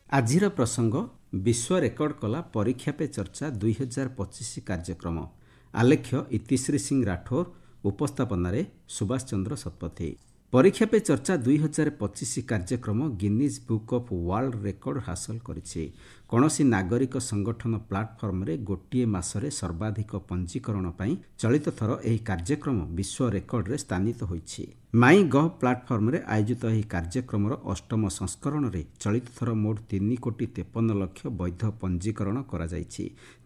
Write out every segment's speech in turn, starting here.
ଆଜିର ପ୍ରସଙ୍ଗ ବିଶ୍ୱ ରେକର୍ଡ କଲା ପରୀକ୍ଷା ପେ ଚର୍ଚ୍ଚା 2025 କାର୍ଯ୍ୟକ୍ରମ। ଆଲେଖ୍ୟ ଇତିଶ୍ରୀ ସିଂ ରାଠୋର, ଉପସ୍ଥାପନାରେ ସୁଭାଷ ଚନ୍ଦ୍ର ଶତପଥୀ। ପରୀକ୍ଷା ପେ ଚର୍ଚ୍ଚା 2025 କାର୍ଯ୍ୟକ୍ରମ Guinness book of world record ହାସଲ କରିଛି। କୌଣସି ନାଗରିକ ସଂଗଠନ ପ୍ଲାଟଫର୍ମରେ ଗୋଟିଏ ମାସରେ ସର୍ବାଧିକ ପଞ୍ଜୀକରଣ ପାଇଁ ଚଳିତ ଥର ଏହି କାର୍ଯ୍ୟକ୍ରମ ବିଶ୍ୱ ରେକର୍ଡରେ ସ୍ଥାନିତ ହୋଇଛି। ମାଇ ଗଭ୍ ପ୍ଲାଟଫର୍ମରେ ଆୟୋଜିତ ଏହି କାର୍ଯ୍ୟକ୍ରମର ଅଷ୍ଟମ ସଂସ୍କରଣରେ ଚଳିତ ଥର ମୋଟ 3,53,00,000 ବୈଧ ପଞ୍ଜୀକରଣ କରାଯାଇଛି,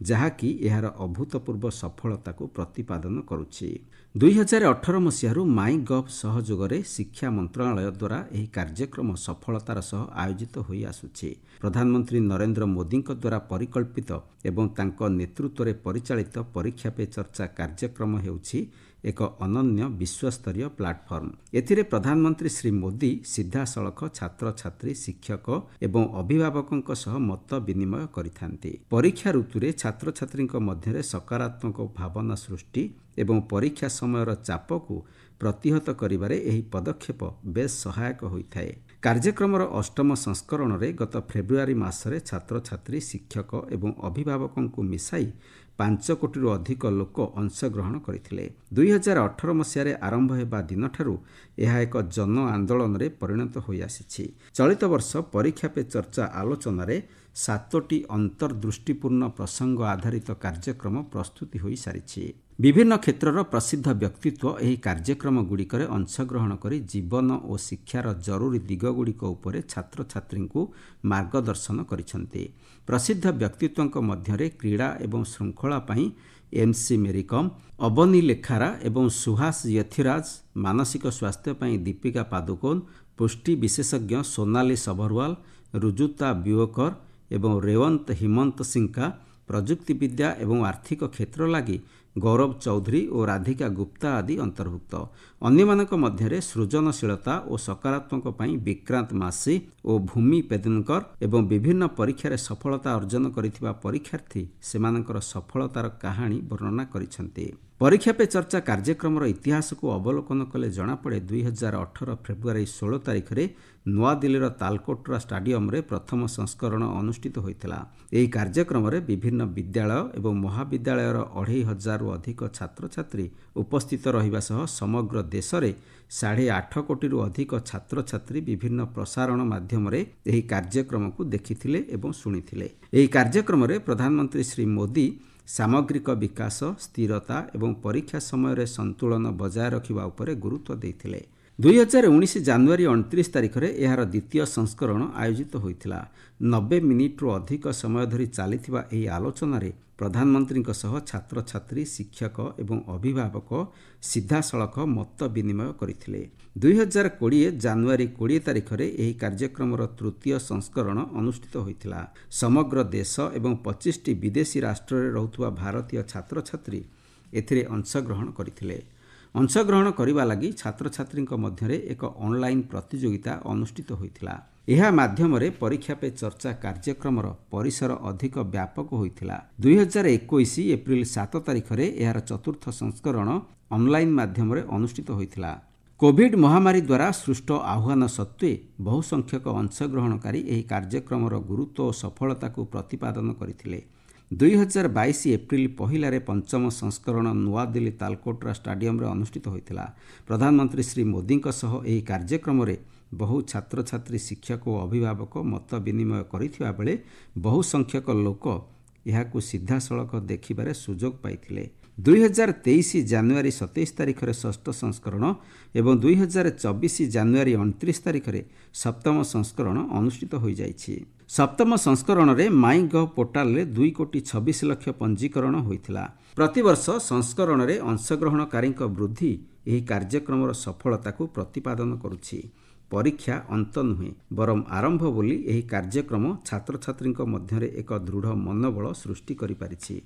ଯାହାକି ଏହାର ଅଭୂତପୂର୍ବ ସଫଳତାକୁ ପ୍ରତିପାଦନ କରୁଛି। 2018 ମସିହାରୁ ମାଇ ଗଭ୍ ସହଯୋଗରେ ଶିକ୍ଷା ମନ୍ତ୍ରଣାଳୟ ଦ୍ୱାରା ଏହି କାର୍ଯ୍ୟକ୍ରମ ସଫଳତାର ସହ ଆୟୋଜିତ ହୋଇ ଆସୁଛି। ପ୍ରଧାନମନ୍ତ୍ରୀ ନରେନ୍ଦ୍ର ମୋଦିଙ୍କ ଦ୍ୱାରା ପରିକଳ୍ପିତ ଏବଂ ତାଙ୍କ ନେତୃତ୍ୱରେ ପରିଚାଳିତ ପରୀକ୍ଷା ପେ ଚର୍ଚ୍ଚା କାର୍ଯ୍ୟକ୍ରମ ହେଉଛି ଏକ ଅନନ୍ୟ ବିଶ୍ୱସ୍ତରୀୟ ପ୍ଲାଟଫର୍ମ। ଏଥିରେ ପ୍ରଧାନମନ୍ତ୍ରୀ ଶ୍ରୀ ମୋଦି ସିଧାସଳଖ ଛାତ୍ରଛାତ୍ରୀ, ଶିକ୍ଷକ ଏବଂ ଅଭିଭାବକଙ୍କ ସହ ମତ ବିନିମୟ କରିଥାନ୍ତି। ପରୀକ୍ଷା ଋତୁରେ ଛାତ୍ରଛାତ୍ରୀଙ୍କ ମଧ୍ୟରେ ସକାରାତ୍ମକ ଭାବନା ସୃଷ୍ଟି ଏବଂ ପରୀକ୍ଷା ସମୟର ଚାପକୁ ପ୍ରତିହତ କରିବାରେ ଏହି ପଦକ୍ଷେପ ବେଶ୍ ସହାୟକ ହୋଇଥାଏ। କାର୍ଯ୍ୟକ୍ରମର ଅଷ୍ଟମ ସଂସ୍କରଣରେ ଗତ ଫେବୃଆରୀ ମାସରେ ଛାତ୍ରଛାତ୍ରୀ, ଶିକ୍ଷକ ଏବଂ ଅଭିଭାବକଙ୍କୁ ମିଶାଇ 5 କୋଟିରୁ ଅଧିକ ଲୋକ ଅଂଶଗ୍ରହଣ କରିଥିଲେ। 2018 ମସିହାରେ ଆରମ୍ଭ ହେବା ଦିନଠାରୁ ଏହା ଏକ ଜନ ଆନ୍ଦୋଳନରେ ପରିଣତ ହୋଇଆସିଛି। ଚଳିତ ବର୍ଷ ପରୀକ୍ଷା ପେ ଚର୍ଚ୍ଚା ଆଲୋଚନାରେ 7ଟି ଅନ୍ତର୍ଦୃଷ୍ଟିପୂର୍ଣ୍ଣ ପ୍ରସଙ୍ଗ ଆଧାରିତ କାର୍ଯ୍ୟକ୍ରମ ପ୍ରସ୍ତୁତି ହୋଇସାରିଛି। ବିଭିନ୍ନ କ୍ଷେତ୍ରର ପ୍ରସିଦ୍ଧ ବ୍ୟକ୍ତିତ୍ୱ ଏହି କାର୍ଯ୍ୟକ୍ରମଗୁଡ଼ିକରେ ଅଂଶଗ୍ରହଣ କରି ଜୀବନ ଓ ଶିକ୍ଷାର ଜରୁରୀ ଦିଗଗୁଡ଼ିକ ଉପରେ ଛାତ୍ରଛାତ୍ରୀଙ୍କୁ ମାର୍ଗଦର୍ଶନ କରିଛନ୍ତି। ପ୍ରସିଦ୍ଧ ବ୍ୟକ୍ତିତ୍ୱଙ୍କ ମଧ୍ୟରେ କ୍ରୀଡ଼ା ଏବଂ ଶୃଙ୍ଖଳା ପାଇଁ MC ମେରିକମ୍, ଅବନୀ ଲେଖାରା ଏବଂ ସୁହାସ ୟଥିରାଜ, ମାନସିକ ସ୍ୱାସ୍ଥ୍ୟ ପାଇଁ ଦୀପିକା ପାଦୁକୋନ୍, ପୁଷ୍ଟି ବିଶେଷଜ୍ଞ ସୋନାଲି ସଭରୱାଲ, ରୁଜୁତା ବିଓକର ଏବଂ ରେୱନ୍ତ ହିମନ୍ତ ସିଂକା, ପ୍ରଯୁକ୍ତିବିଦ୍ୟା ଏବଂ ଆର୍ଥିକ କ୍ଷେତ୍ର ଲାଗି ଗୌରବ ଚୌଧୁରୀ ଓ ରାଧିକା ଗୁପ୍ତା ଆଦି ଅନ୍ତର୍ଭୁକ୍ତ। ଅନ୍ୟମାନଙ୍କ ମଧ୍ୟରେ ସୃଜନଶୀଳତା ଓ ସକାରାତ୍ମକ ପାଇଁ ବିକ୍ରାନ୍ତ ମାସି ଓ ଭୂମି ପେଦନକର ଏବଂ ବିଭିନ୍ନ ପରୀକ୍ଷାରେ ସଫଳତା ଅର୍ଜନ କରିଥିବା ପରୀକ୍ଷାର୍ଥୀ ସେମାନଙ୍କର ସଫଳତାର କାହାଣୀ ବର୍ଣ୍ଣନା କରିଛନ୍ତି। ପରୀକ୍ଷା ପେ ଚର୍ଚ୍ଚା କାର୍ଯ୍ୟକ୍ରମର ଇତିହାସକୁ ଅବଲୋକନ କଲେ ଜଣାପଡ଼େ 2018 ଫେବୃଆରୀ 16 ତାରିଖରେ ନୂଆଦିଲ୍ଲୀର ତାଲକୋଟରା ଷ୍ଟାଡିୟମରେ ପ୍ରଥମ ସଂସ୍କରଣ ଅନୁଷ୍ଠିତ ହୋଇଥିଲା। ଏହି କାର୍ଯ୍ୟକ୍ରମରେ ବିଭିନ୍ନ ବିଦ୍ୟାଳୟ ଏବଂ ମହାବିଦ୍ୟାଳୟର 2,500ରୁ ଅଧିକ ଛାତ୍ରଛାତ୍ରୀ ଉପସ୍ଥିତ ରହିବା ସହ ସମଗ୍ର ଦେଶରେ 8.5 କୋଟିରୁ ଅଧିକ ଛାତ୍ରଛାତ୍ରୀ ବିଭିନ୍ନ ପ୍ରସାରଣ ମାଧ୍ୟମରେ ଏହି କାର୍ଯ୍ୟକ୍ରମକୁ ଦେଖିଥିଲେ ଏବଂ ଶୁଣିଥିଲେ। ଏହି କାର୍ଯ୍ୟକ୍ରମରେ ପ୍ରଧାନମନ୍ତ୍ରୀ ଶ୍ରୀ ମୋଦି ସାମଗ୍ରିକ ବିକାଶ, ସ୍ଥିରତା ଏବଂ ପରୀକ୍ଷା ସମୟରେ ସନ୍ତୁଳନ ବଜାୟ ରଖିବା ଉପରେ ଗୁରୁତ୍ୱ ଦେଇଥିଲେ। 2019 ଜାନୁଆରୀ 29 ତାରିଖରେ ଏହାର ଦ୍ୱିତୀୟ ସଂସ୍କରଣ ଆୟୋଜିତ ହୋଇଥିଲା। 90 ମିନିଟ୍ରୁ ଅଧିକ ସମୟ ଧରି ଚାଲିଥିବା ଏହି ଆଲୋଚନାରେ ପ୍ରଧାନମନ୍ତ୍ରୀଙ୍କ ସହ ଛାତ୍ରଛାତ୍ରୀ, ଶିକ୍ଷକ ଏବଂ ଅଭିଭାବକ ସିଧାସଳଖ ମତ ବିନିମୟ କରିଥିଲେ। 2020 ଜାନୁଆରୀ 20 ତାରିଖରେ ଏହି କାର୍ଯ୍ୟକ୍ରମର ତୃତୀୟ ସଂସ୍କରଣ ଅନୁଷ୍ଠିତ ହୋଇଥିଲା। ସମଗ୍ର ଦେଶ ଏବଂ 25ଟି ବିଦେଶୀ ରାଷ୍ଟ୍ରରେ ରହୁଥିବା ଭାରତୀୟ ଛାତ୍ରଛାତ୍ରୀ ଏଥିରେ ଅଂଶଗ୍ରହଣ କରିଥିଲେ। ଅଂଶଗ୍ରହଣ କରିବା ଲାଗି ଛାତ୍ରଛାତ୍ରୀଙ୍କ ମଧ୍ୟରେ ଏକ ଅନଲାଇନ୍ ପ୍ରତିଯୋଗିତା ଅନୁଷ୍ଠିତ ହୋଇଥିଲା। ଏହା ମାଧ୍ୟମରେ ପରୀକ୍ଷା ପେ ଚର୍ଚ୍ଚା କାର୍ଯ୍ୟକ୍ରମର ପରିସର ଅଧିକ ବ୍ୟାପକ ହୋଇଥିଲା। 2021 ଏପ୍ରିଲ 7 ତାରିଖରେ ଏହାର ଚତୁର୍ଥ ସଂସ୍କରଣ ଅନଲାଇନ୍ ମାଧ୍ୟମରେ ଅନୁଷ୍ଠିତ ହୋଇଥିଲା। କୋଭିଡ୍ ମହାମାରୀ ଦ୍ୱାରା ସୃଷ୍ଟ ଆହ୍ୱାନ ସତ୍ତ୍ୱେ ବହୁ ସଂଖ୍ୟକ ଅଂଶଗ୍ରହଣକାରୀ ଏହି କାର୍ଯ୍ୟକ୍ରମର ଗୁରୁତ୍ୱ ଓ ସଫଳତାକୁ ପ୍ରତିପାଦନ କରିଥିଲେ। 2022 ଏପ୍ରିଲ 1ରେ ପଞ୍ଚମ ସଂସ୍କରଣ ନୂଆଦିଲ୍ଲୀ ତାଲକୋଟରା ଷ୍ଟାଡିୟମରେ ଅନୁଷ୍ଠିତ ହୋଇଥିଲା। ପ୍ରଧାନମନ୍ତ୍ରୀ ଶ୍ରୀ ମୋଦିଙ୍କ ସହ ଏହି କାର୍ଯ୍ୟକ୍ରମରେ ବହୁ ଛାତ୍ରଛାତ୍ରୀ, ଶିକ୍ଷକ ଓ ଅଭିଭାବକ ମତ ବିନିମୟ କରିଥିବା ବେଳେ ବହୁ ସଂଖ୍ୟକ ଲୋକ ଏହାକୁ ସିଧାସଳଖ ଦେଖିବାରେ ସୁଯୋଗ ପାଇଥିଲେ। 2023 ଜାନୁଆରୀ 27 ତାରିଖରେ ଷଷ୍ଠ ସଂସ୍କରଣ ଏବଂ 2024 ଜାନୁଆରୀ 29 ତାରିଖରେ ସପ୍ତମ ସଂସ୍କରଣ ଅନୁଷ୍ଠିତ ହୋଇଯାଇଛି। ସପ୍ତମ ସଂସ୍କରଣରେ ମାଇ ଗଭ୍ ପୋର୍ଟାଲରେ 2,26,00,000 ପଞ୍ଜୀକରଣ ହୋଇଥିଲା। ପ୍ରତିବର୍ଷ ସଂସ୍କରଣରେ ଅଂଶଗ୍ରହଣକାରୀଙ୍କ ବୃଦ୍ଧି ଏହି କାର୍ଯ୍ୟକ୍ରମର ସଫଳତାକୁ ପ୍ରତିପାଦନ କରୁଛି। ପରୀକ୍ଷା ଅନ୍ତ ନୁହେଁ, ବରଂ ଆରମ୍ଭ ବୋଲି ଏହି କାର୍ଯ୍ୟକ୍ରମ ଛାତ୍ରଛାତ୍ରୀଙ୍କ ମଧ୍ୟରେ ଏକ ଦୃଢ଼ ମନୋବଳ ସୃଷ୍ଟି କରିପାରିଛି।